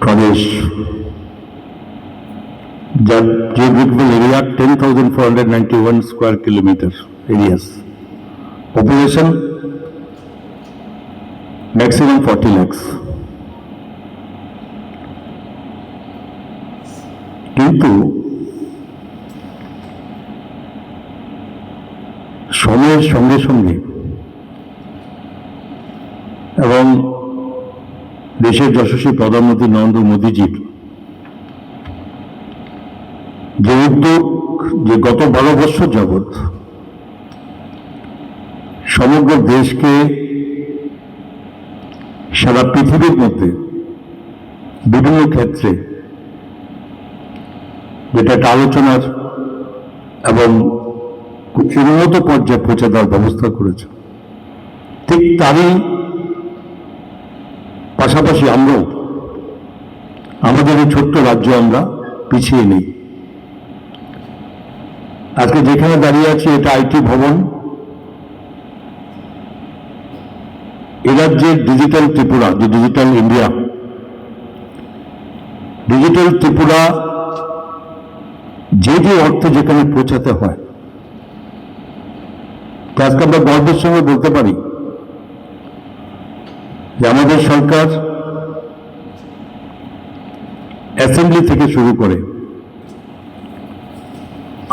প্রদেশ, যার geographical area 10,491 square kilometre areas, population maximum 40 lakhs। কিন্তু সময়ের সঙ্গে সঙ্গে এবং দেশের যশস্বী প্রধানমন্ত্রী নরেন্দ্র মোদীজির যে উদ্যোগ, যে গত 12 বছর যাবৎ সমগ্র দেশকে সারা পৃথিবীর মধ্যে বিভিন্ন ক্ষেত্রে যেটা একটা আলোচনার এবং উন্নত পর্যায়ে পৌঁছে দেওয়ার ব্যবস্থা করেছে, ঠিক তারই পাশাপাশি আমরাও আমাদের এই ছোট্ট রাজ্য আমরা পিছিয়ে নেই। আজকে যেখানে দাঁড়িয়ে আছি এটা আইটি ভবন। এ রাজ্যের ডিজিটাল ত্রিপুরা, যে ডিজিটাল ইন্ডিয়া, ডিজিটাল ত্রিপুরা যে যে অর্থে যেখানে পৌঁছাতে হয়, আজকে আমরা গর্বের সঙ্গে বলতে পারি যে আমাদের সরকার অ্যাসেম্বলি থেকে শুরু করে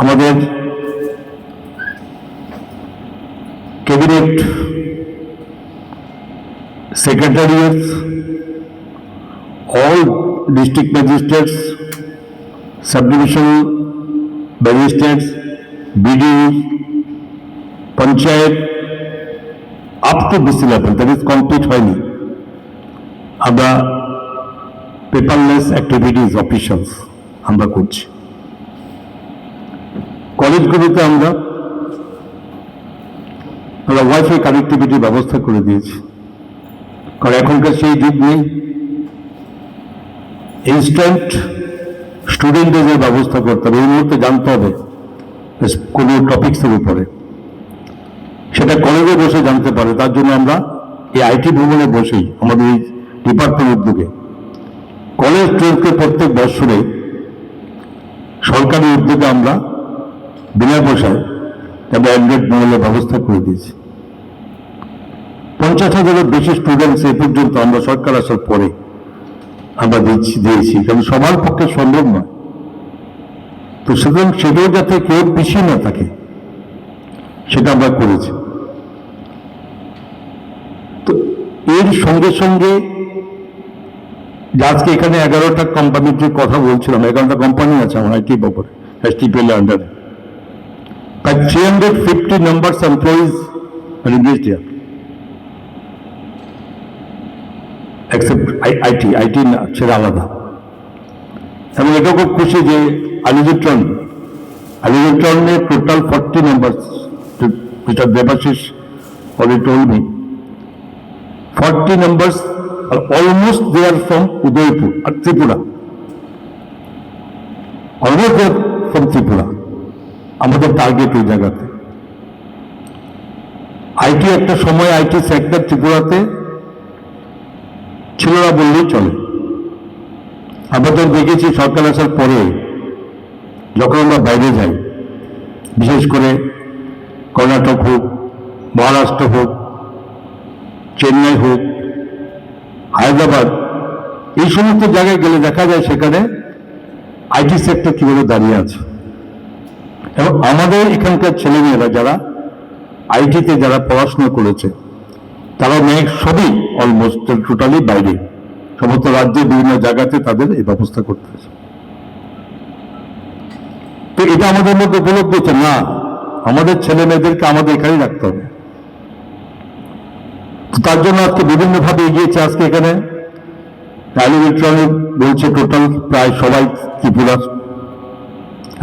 আমাদের cabinet secretariat, all district magistrates, subdivision magistrates, BDOs, panchayat, up to BC level, that is complete হয়নি, আমরা পেপারলেস অ্যাক্টিভিটিস অফিসিয়ালস আমরা করছি। কলেজগুলোতে আমরা ওয়াইফাই কানেক্টিভিটির ব্যবস্থা করে দিয়েছি, কারণ এখনকার সেই যুগ নেই। ইনস্ট্যান্ট স্টুডেন্টদের ব্যবস্থা করতে হবে, এই মুহূর্তে জানতে হবে কোনো টপিক্সের উপরে, সেটা কলেজে বসে জানতে পারে। তার জন্য আমরা এই আইটি ভবনে বসেই আমাদের এই ডিপার্টমেন্ট উদ্যোগে কলেজ স্টুডেন্টকে প্রত্যেক বছরে সরকারি উদ্যোগে আমরা বিনা পয়সায় আমরা অ্যান্ড্রয়েড মোবাইলের ব্যবস্থা করে দিয়েছি। 50,000-এর বেশি স্টুডেন্টস এ পর্যন্ত আমরা সরকার আসার পরে আমরা দিয়েছি, কারণ সবার পক্ষে সম্ভব নয়। তো সুতরাং সেটাও যাতে কেউ পিছিয়ে না থাকে সেটা আমরা করেছি। তো এর সঙ্গে সঙ্গে আজকে এখানে 11টা কোম্পানির যে কথা বলছিলাম, 11টা কোম্পানি আছে আমার আইটি ব্যাপারে STPL আন্ডারে, প্রায় 350 numbers employees engaged here, except IT ছেড়ে আলাদা। এবং এটা খুব খুশি যে আলিজুট্টনে টোটাল 40 নাম্বারস, যেটা Debashis already told me, 40 numbers are almost there from Udaipur or Tripura, almost there from Tripura। আমাদের টার্গেট ওই জায়গাতে আইটি, একটা সময় আইটি সেক্টর ত্রিপুরাতে ছিল না বললেই চলে। আমরা তো দেখেছি সরকার আসার পরে যখন আমরা বাইরে যাই, বিশেষ করে কর্ণাটক হোক, মহারাষ্ট্র হোক, চেন্নাই হোক, হায়দ্রাবাদ, এই সমস্ত জায়গায় গেলে দেখা যায় সেখানে আইটি সেক্টর কিভাবে দাঁড়িয়ে আছে। এবং আমাদের এখানকার ছেলেমেয়েরা যারা আইটিতে যারা পড়াশোনা করেছে তারা সবই অলমোস্ট টোটালি বাইরে, সমস্ত রাজ্যে বিভিন্ন জায়গাতে তাদের এই ব্যবস্থা করতে হয়েছে। তো এটা আমাদের মধ্যে উপলব্ধ হচ্ছে না, আমাদের ছেলে মেয়েদেরকে আমাদের এখানেই রাখতে হবে। তার জন্য আজকে বিভিন্নভাবে এগিয়েছে। আজকে এখানে ইলেকট্রনিক বলছে টোটাল প্রায় সবাই ত্রিপুরা।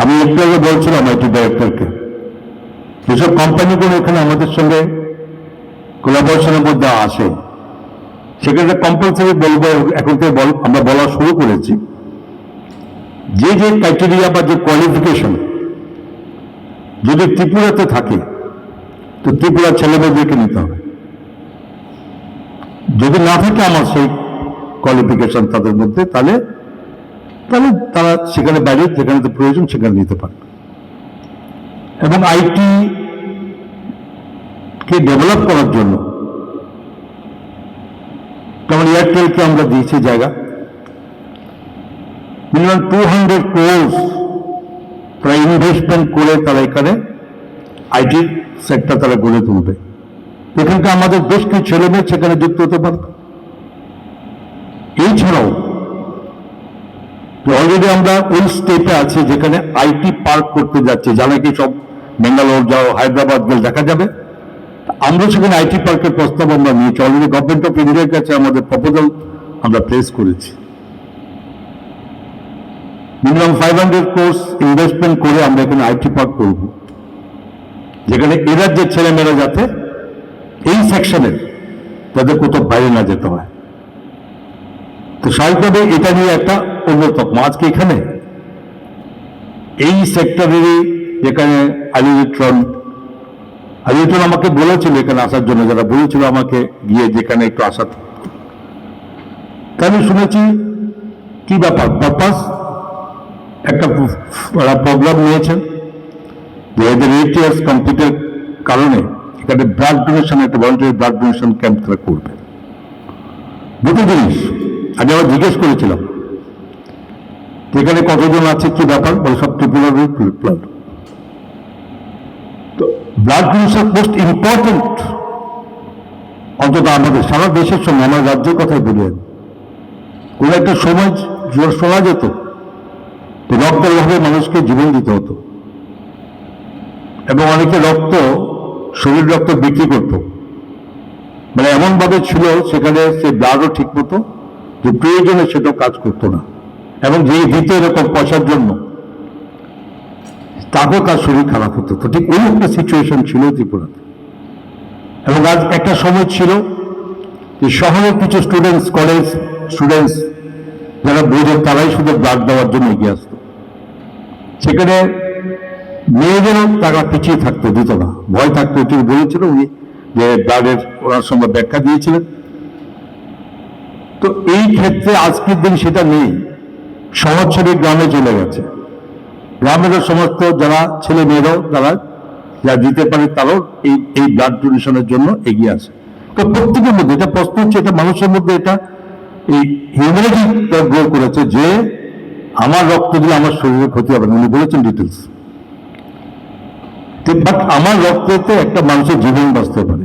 আমি একটু আগে বলছিলাম আইটি ডাইরেক্টরকে, যেসব কোম্পানিগুলো এখানে আমাদের সঙ্গে কোলাবোরেশনের মধ্যে আসে সেখানে কম্পালসারি বলবো, এখন থেকে আমরা বলা শুরু করেছি, যে যে ক্রাইটেরিয়া বা যে কোয়ালিফিকেশন যদি ত্রিপুরাতে থাকে তো ত্রিপুরার ছেলেমেয়েদেরকে নিতে হবে। যদি না থাকে আমার সেই কোয়ালিফিকেশন তাদের মধ্যে, তাহলে তাহলে তারা সেখানে বাইরে যেখানে তো প্রয়োজন সেখানে নিতে পারবে। এবং আইটি কে ডেভেলপ করার জন্য যেমন এয়ারটেলকে আমরা দিয়েছি জায়গা, মিনিমাম 200 crores তারা ইনভেস্টমেন্ট করে তারা এখানে আইটি সেক্টর তারা গড়ে তুলবে। এখানকার আমাদের বেশ কিছু ছেলেমেয়ে সেখানে যুক্ত হতে পারবে। এছাড়াও অলরেডি আমরা ওই স্টেপে আছি যেখানে আইটি পার্ক করতে যাচ্ছে, যা নাকি সব বেঙ্গালোর যাও, হায়দ্রাবাদ গেলে দেখা যাবে। আমরা সেখানে আইটি পার্কের প্রস্তাব আমরা নিয়েছি, অলরেডি গভর্নমেন্ট অফ ইন্ডিয়ার কাছে আমাদের প্রপোজাল আমরা প্লেস করেছি। মিনিমাম 500 crores ইনভেস্টমেন্ট করে আমরা এখানে আইটি পার্ক করব, যেখানে এ রাজ্যের ছেলেমেয়েরা যাতে এই সেকশনের তাদের কোথাও বাইরে না যেতে হয়। তো স্বাভাবিকভাবে এটা নিয়ে একটা অন্যতম আজকে এখানে এই সেক্টরেরই, যেখানে আলিউট্রন আমাকে বলেছিল এখানে আসার জন্য, যারা বলেছিল আমাকে গিয়ে যেখানে একটু আসা, তাই আমি শুনেছি কি ব্যাপার পারপাস একটা প্রোগ্রাম নিয়েছেন যে এদের 8 years কমপ্লিটের কারণে এখানে ব্লাড ডোনেশন, একটা ভলান্টারি ব্লাড ডোনেশন ক্যাম্প তারা করবে। দুটো জিনিস আগে আবার জিজ্ঞেস করেছিলাম এখানে কতজন আছে, কি ব্যাপার, বলে সব ট্রিপুলার ব্লাড। তো ব্লাড ডোনেশন মোস্ট ইম্পর্টেন্ট, অন্তত আমাদের সারা দেশের সঙ্গে আমার রাজ্যের কথাই বললেন। কোন একটা সময় শোনা যেত রক্তের অভাবে মানুষকে জীবন দিতে হতো, এবং অনেকে রক্ত, শরীর রক্ত বিক্রি করত, মানে এমন ভাবে ছিল সেখানে সে ব্লাডও ঠিক মতো যে প্রয়োজনে সেটাও কাজ করতো না, এবং যে দিত এরকম পয়সার জন্য তাকেও তার শরীর খারাপ হতো। তো ঠিক ওই একটা সিচুয়েশন ছিল ত্রিপুরাতে। এবং আজ একটা সময় ছিল যে শহরের কিছু স্টুডেন্টস, কলেজ স্টুডেন্টস যারা বোঝে তারাই শুধু ব্লাড দেওয়ার জন্য এগিয়ে আসতো। সেখানে মেয়েদেরও তারা পিছিয়ে থাকতো, দিত না, ভয় থাকতো। তিনি বলেছিল উনি যে ব্লাডের ওনার সঙ্গে ব্যাখ্যা দিয়েছিলেন। তো এই ক্ষেত্রে আজকের দিন সেটা নেই, শহর ছেড়ে গ্রামে চলে গেছে। গ্রামের সমস্ত যারা ছেলে মেয়েরাও তারা যা দিতে পারে তারাও এই ব্লাড ডোনেশনের জন্য এগিয়ে আসে। তো প্রত্যেকের মধ্যে এটা প্রশ্ন হচ্ছে, এটা মানুষের মধ্যে এটা এই হিউম্যানিটি গ্রো করেছে যে আমার রক্ত দিলে আমার শরীরের ক্ষতি হবে না, উনি বলেছেন ডিটেলস। বাট আমার রক্ততে একটা মানুষের জীবন বাঁচতে পারে।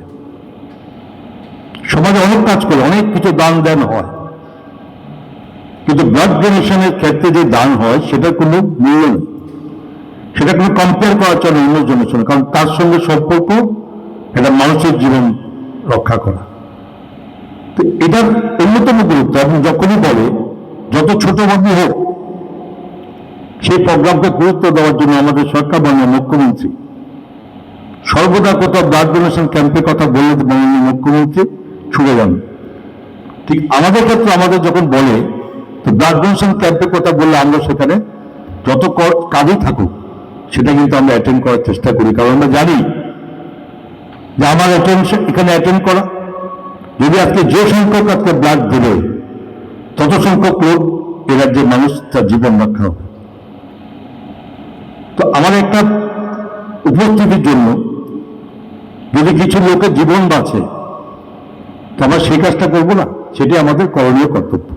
সমাজে অনেক কাজ করে, অনেক কিছু দান দেন হয়, কিন্তু ব্লাড ডোনেশনের ক্ষেত্রে যে দান হয় সেটার কোনো মূল্য নেই, সেটা কোনো কম্পেয়ার করা চলে অন্যজনের সঙ্গে, কারণ তার সঙ্গে সম্পর্ক এটা মানুষের জীবন রক্ষা করা। তো এটার অন্যতম গুরুত্ব, এবং যখনই বলে যত ছোট ভাবি হোক সেই প্রোগ্রামকে গুরুত্ব দেওয়ার জন্য আমাদের সরকার মাননীয় মুখ্যমন্ত্রী সর্বদা কোথাও ব্লাড ডোনেশন ক্যাম্পের কথা বললে মাননীয় মুখ্যমন্ত্রী ছুড়ে যান। ঠিক আমাদের ক্ষেত্রে আমাদের যখন বলে তো ব্লাড ডোনেশন ক্যাম্পের কথা বললে আমরা সেখানে যত কাজই থাকুক সেটা কিন্তু আমরা অ্যাটেন্ড করার চেষ্টা করি, কারণ আমরা জানি যে আমার এখানে অ্যাটেন্ড করা, যদি আজকে যে সংখ্যক আজকে ব্লাড দেবে তত সংখ্যক লোক এ রাজ্যের মানুষ তার জীবন রক্ষা হবে। তো আমার একটা উপস্থিতির জন্য যদি কিছু লোকের জীবন বাঁচে তো আমরা সেই কাজটা করবো না, সেটাই আমাদের করণীয় কর্তব্য।